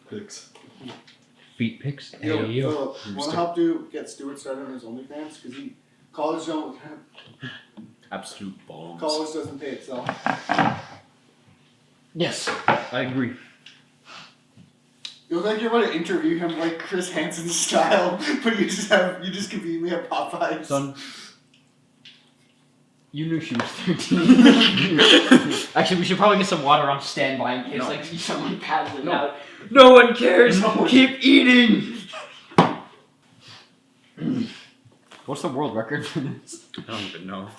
pics. Feet pics? Yo, Hey, yo. Philip, want to help get Stuart started on his OnlyFans? Because college don't... Absolute bombs. College doesn't pay itself. Yes, I agree. You look like you're about to interview him like Chris Hansen style, but you just conveniently have Popeyes. Son, you knew she was 13. Actually, we should probably get some water on standby in case like someone passes it out. No one cares. No one- Keep eating. What's the world record for this? I don't even know.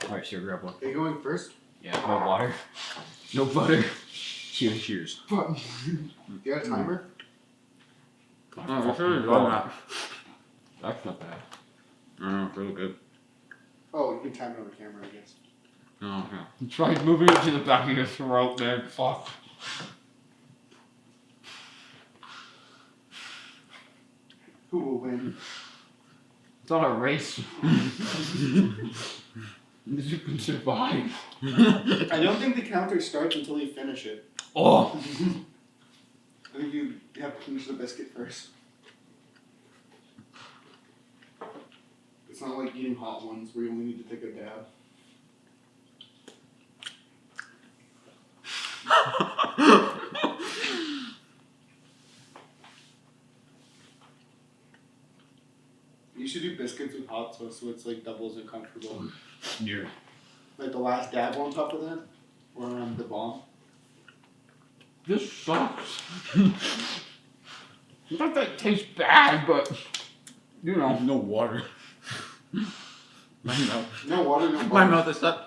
Alright, sure, grab one. Are you going first? Yeah, no water. No butter. Cheers. Cheers. You got a timer? Oh, it's really good. That's not bad. It's really good. Oh, you can time it on the camera, I guess. Oh, yeah. Try moving it to the back of your throat, man. Fuck. Who will win? It's not a race. You can survive. I don't think the counter starts until you finish it. Oh! I think you have to finish the biscuit first. It's not like eating hot ones where you only need to take a dab. You should do biscuits with hot sauce so it's like doubles as comfortable. Yeah. Like the last dab on top of that? Or the bomb? This sucks. Not that it tastes bad, but you know. No water. My mouth. No water, no My bomb. mouth is that.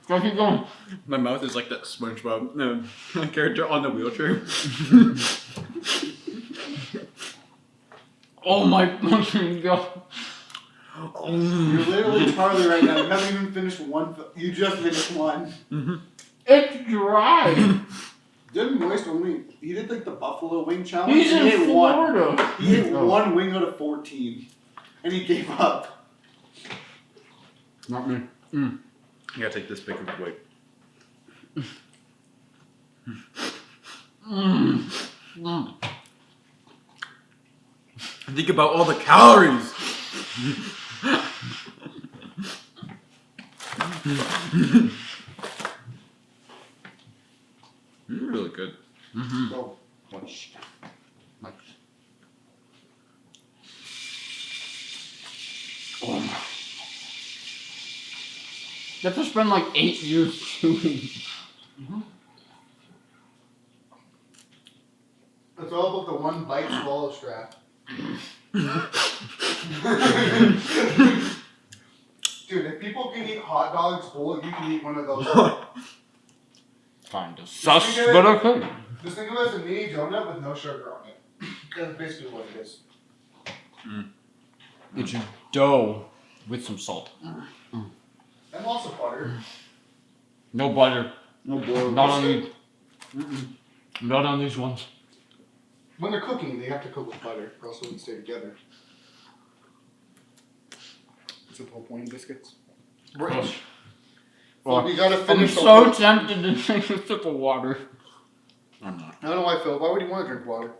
Go keep going. My mouth is like that SpongeBob character on the wheelchair. Oh my fucking god. You're literally Charlie right now. You haven't even finished one. You just finished one. It's dry. Didn't Moist only... He did like the buffalo wing challenge. He's and he in ate one. Florida. He ate Oh. one wing out of 14. And he gave up. Not me. You gotta take this big of a weight. Think about all the calories. Really good. Oh. Oh my. You have to spend like 8 years chewing. It's all about the one bite swallow strap. Dude, if people can eat hot dogs whole, you can eat one of those. Kinda sus, but okay. Just think of it as a mini donut with no sugar on it. That's basically what it is. It's a dough with some salt. And lots of butter. No butter. No butter. Not on these. Not on these ones. When they're cooking, they have to cook with butter, or else it wouldn't stay together. That's the whole point of biscuits. Gross. Well, you gotta I'm finish so tempted to take a sip of water. I'm not. I don't know why, Phil. Why would you want to drink water?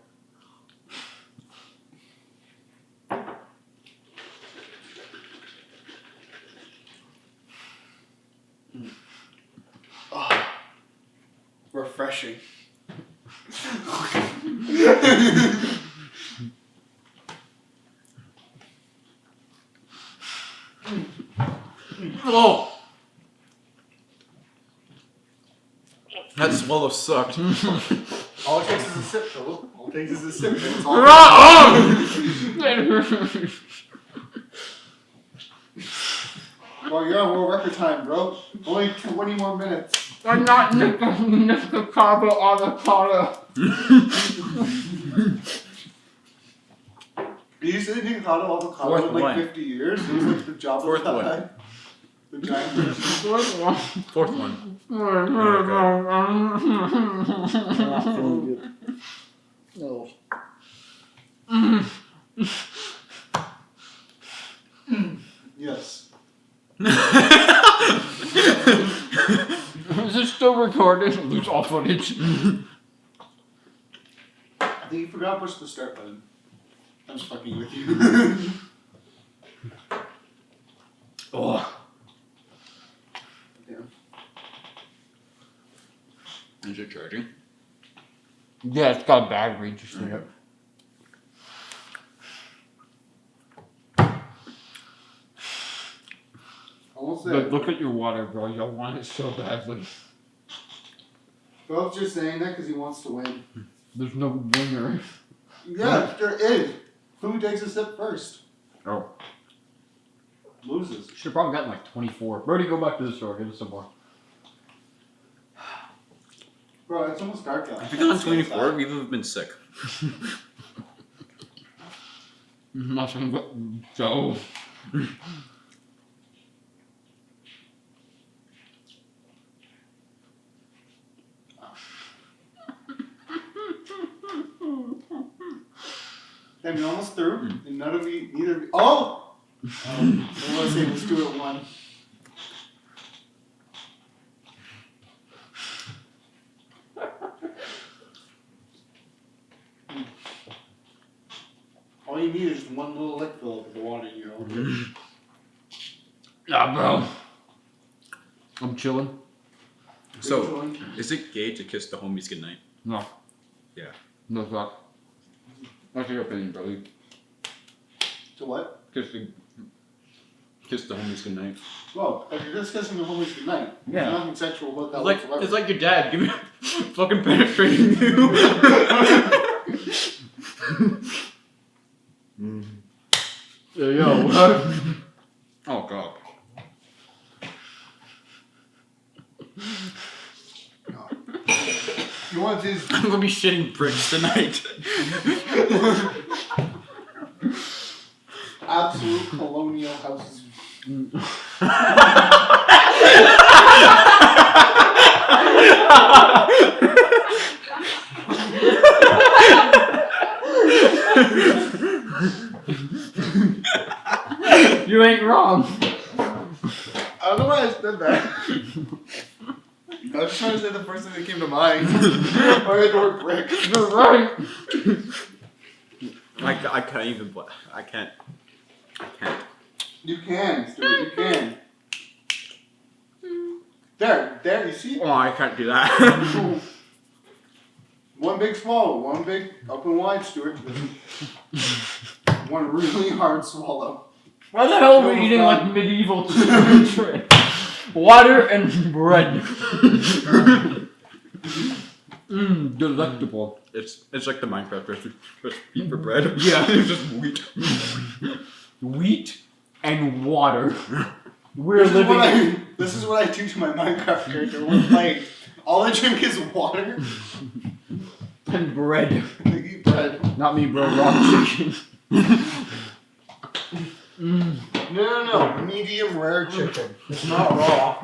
Oh, refreshing. Oh! That swallow sucked. All it takes is a sip, Philip. All it takes is a sip. And it's all well, you're on world record time, bro. Only 20 more minutes. I'm not Nicocabo avocado. You said you caught avocado Fourth in like one. 50 years. It was like the job Fourth of one. that. The giant person. Fourth one. No. Yes. Is this still recording? Lose all footage. think you forgot to push the start button. I'm just fucking with you. Oh. Yeah. Is it charging? Yeah, it's got a battery just in it. Almost But there. look at your water, bro. You want it so badly. Bob's just saying that because he wants to win. There's no winner. Yeah, there is. Who takes a sip first? Oh. Loses. Should have probably gotten like 24. Brody, go back to the store. Get us some more. Bro, it's almost dark out. If we got on 24, we would have been sick. Nothing but Joe. Damn, you're almost through, and none of you, neither of you. Oh! I want to say let's do it one. All you need is one little lick fill of the water in your own. Nah, bro. I'm chilling. So, is it gay to kiss the homies goodnight? No. Yeah. No, it's not. What's your opinion, Brody? To what? Kiss the homies goodnight. Well, if you're just kissing the homies goodnight, Yeah. there's nothing sexual about that It's whatsoever. like your dad giving fucking penetrating you. Yeah, yo. Oh god. You want to do I'm gonna be shitting bricks tonight. absolute colonial houses. You ain't wrong. I don't know why I said that. I was just trying to say the first thing that came to mind. I had the word brick. You're right. I can't even. I can't. You can, Stuart, you can. There, you see? Oh, I can't do that. One big swallow, one big up and wide, Stuart. One really hard swallow. Why the hell are we No, eating God. like medieval children? Water and bread. Delectable. It's like the Minecraft recipe for bread. Yeah. It's just wheat. Wheat and water. We're living. This is what I do to my Minecraft character when we're playing. All I drink is water. And bread. I eat bread. Not me, bro. Raw chicken. No. Medium rare chicken. It's not raw.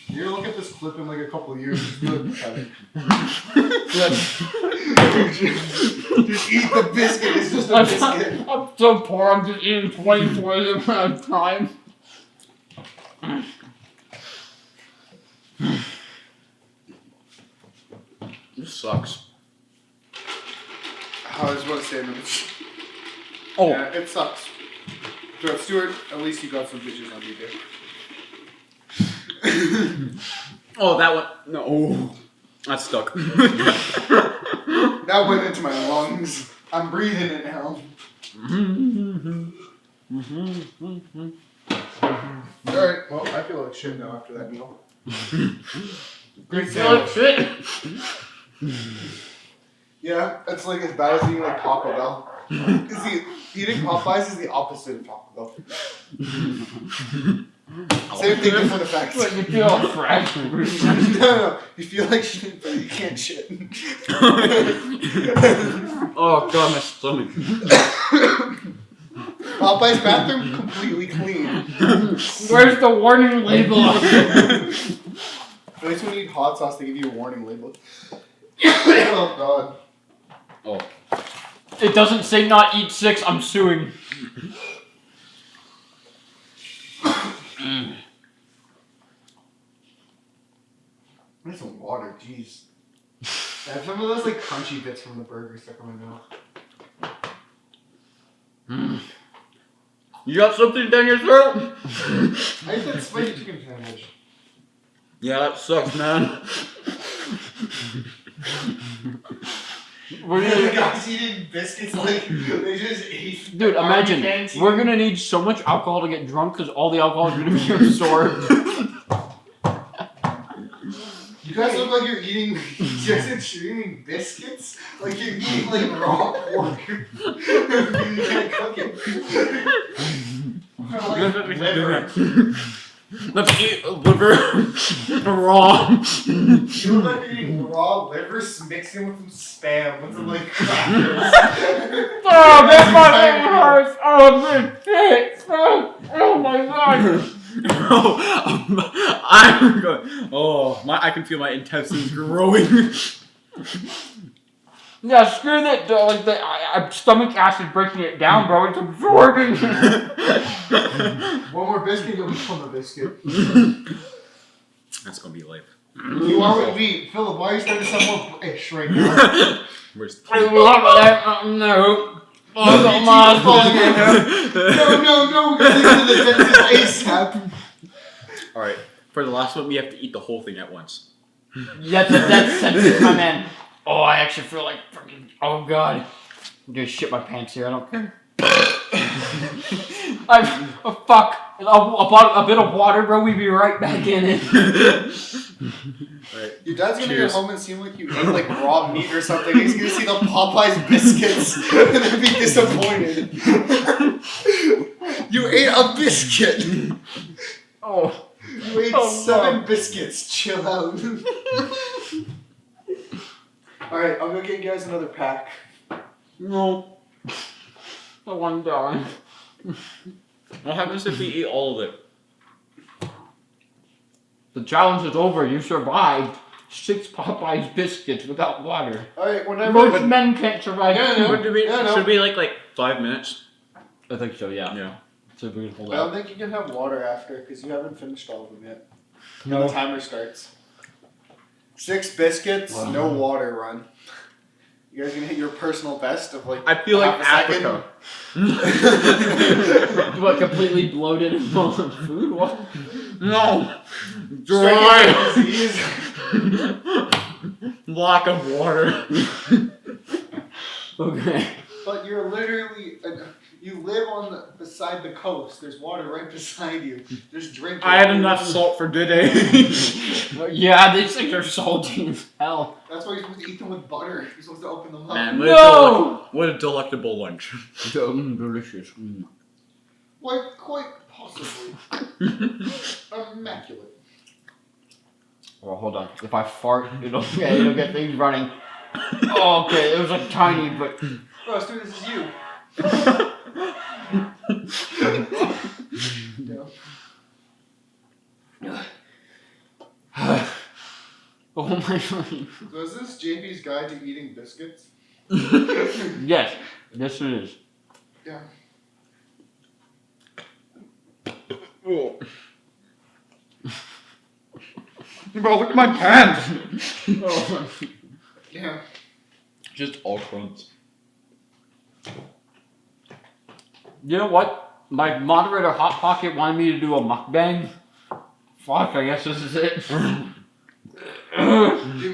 You're gonna look at this clip in like a couple of years. Just good. Just eat the biscuit. It's just a biscuit. I'm so poor. I'm just eating 24 at a time. This sucks. I was about to say minutes. Oh. Yeah, it sucks. But Stuart, at least you got some pictures on video. Oh, that one. No. Oh, that's stuck. That went into my lungs. I'm breathing it now. Alright, well, I feel like shit now after that meal. You feel like shit? Yeah, it's like as bad as eating like Taco Bell. Because eating Popeyes is the opposite of Taco Bell. Same thing, different effects. Like you feel fresh. No. You feel like shit, but you can't shit. Oh god, my stomach. Popeye's bathroom completely clean. Where's the warning label? At least when you eat hot sauce, they give you a warning label. Oh god. Oh. It doesn't say not eat 6. I'm suing. Need some water, jeez. I have some of those like crunchy bits from the burger stuck in my mouth. You got something down your throat? I ate that spicy chicken sandwich. Yeah, that sucks, man. We're The gonna, guys eating biscuits like they just ate. dude, imagine canteen. we're gonna need so much alcohol to get drunk because all the alcohol is gonna be absorbed. You guys look like you're eating just eating biscuits. Like you're eating like raw pork. You can't cook it. Like liver. Let's eat liver raw. You look like you're eating raw liver mixed in with some spam with some like crackers. Oh, that's my hurts. Oh, man, shit. Oh my god. I'm going. Oh, I can feel my intestines growing. Yeah, screw that. Like the stomach acid breaking it down, bro. It's absorbing. One more biscuit, you'll become a biscuit. That's gonna be life. You are what we, Philip. Why are you starting to sound more British right now? Where's the No. No, we gotta get to the dentist ASAP. Alright, for the last one, we have to eat the whole thing at once. That's sensitive, my man. Oh, I actually feel like fucking. Oh god. I'm gonna shit my pants here. I don't care. Fuck. A bit of water, bro. We'd be right back in it. Alright. Your dad's gonna Cheers. get home and seem like you ate like raw meat or something. He's gonna see the Popeyes biscuits and then be disappointed. You ate a biscuit. Oh. You ate 7 biscuits. Chill out. Alright, I'll go get you guys another pack. No. I want to die. What happens if we eat all of it? The challenge is over. You survived 6 Popeyes biscuits without water. Alright, whenever. Most men can't survive. Yeah, two. no. What do we, Yeah, no. should we like 5 minutes? I think so. Yeah. Yeah. So if we can hold I don't out. think you can have water after because you haven't finished all of them yet. No. The timer starts. 6 biscuits, no water run. You guys gonna hit your personal best of like I feel like half a second? Africa. What, completely bloated and full of food? What? No! Striking Dry! disease. Lack of water. Okay. But you're literally, you live beside the coast. There's water right beside you. Just drink it. I had enough salt for today. Yeah, these things are salty as hell. That's why you're supposed to eat them with butter. You're supposed to open them up. Man, No! what a delectable lunch. Delicious. Quite possibly. Immaculate. Well, hold on. If I fart, it'll get things running. Oh, okay. It was like tiny, but. Bro, Stu, this is you. Oh my god. So is this JP's guide to eating biscuits? Yes. Yes, it is. Yeah. Oh. Bro, look at my pants. Oh. Yeah. Just all crumbs. You know what? My moderator Hot Pocket wanted me to do a mukbang. Fuck, I guess this is it. Dude,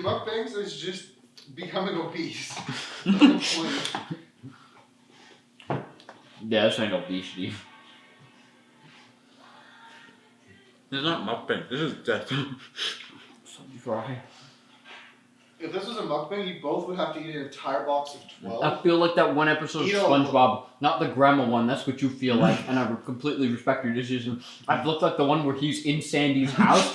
mukbangs is just becoming obese. That's the point. Yeah, this ain't obesity. This is not mukbang. This is death. So dry. If this was a mukbang, you both would have to eat an entire box of 12. I feel like that one episode of Eat a- SpongeBob, not the grandma one. That's what you feel like, and I completely respect your decision. I've looked like the one where he's in Sandy's house.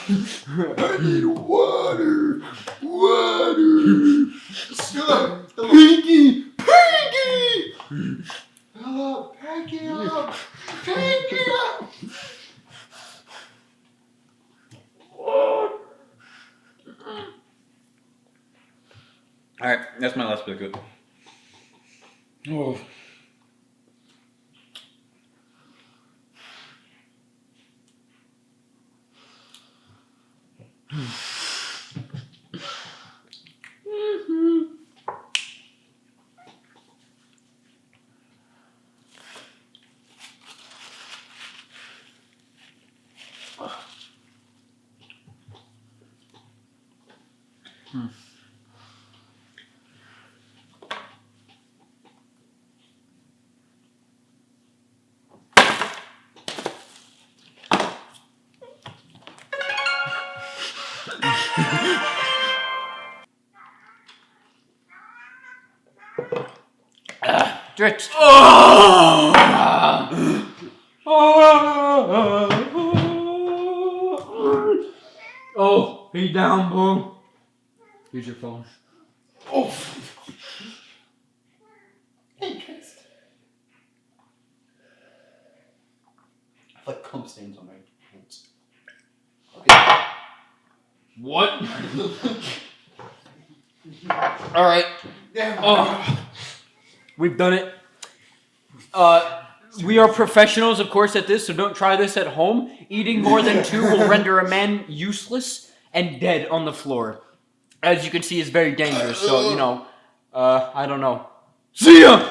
I need water. Water. Stop. Pinky. Pinky. Hello. Pinky up. Pinky up. Alright, that's my last biscuit. Oh. Dritz. Oh, he down, boo. Here's your phone. Oh. Hey, Chris. I have like cum stains on my pants. Okay. What? All right. Damn. Oh, we've done it. We are professionals, of course, at this, so don't try this at home. Eating more than 2 will render a man useless and dead on the floor. As you can see, it's very dangerous. So, I don't know. See ya!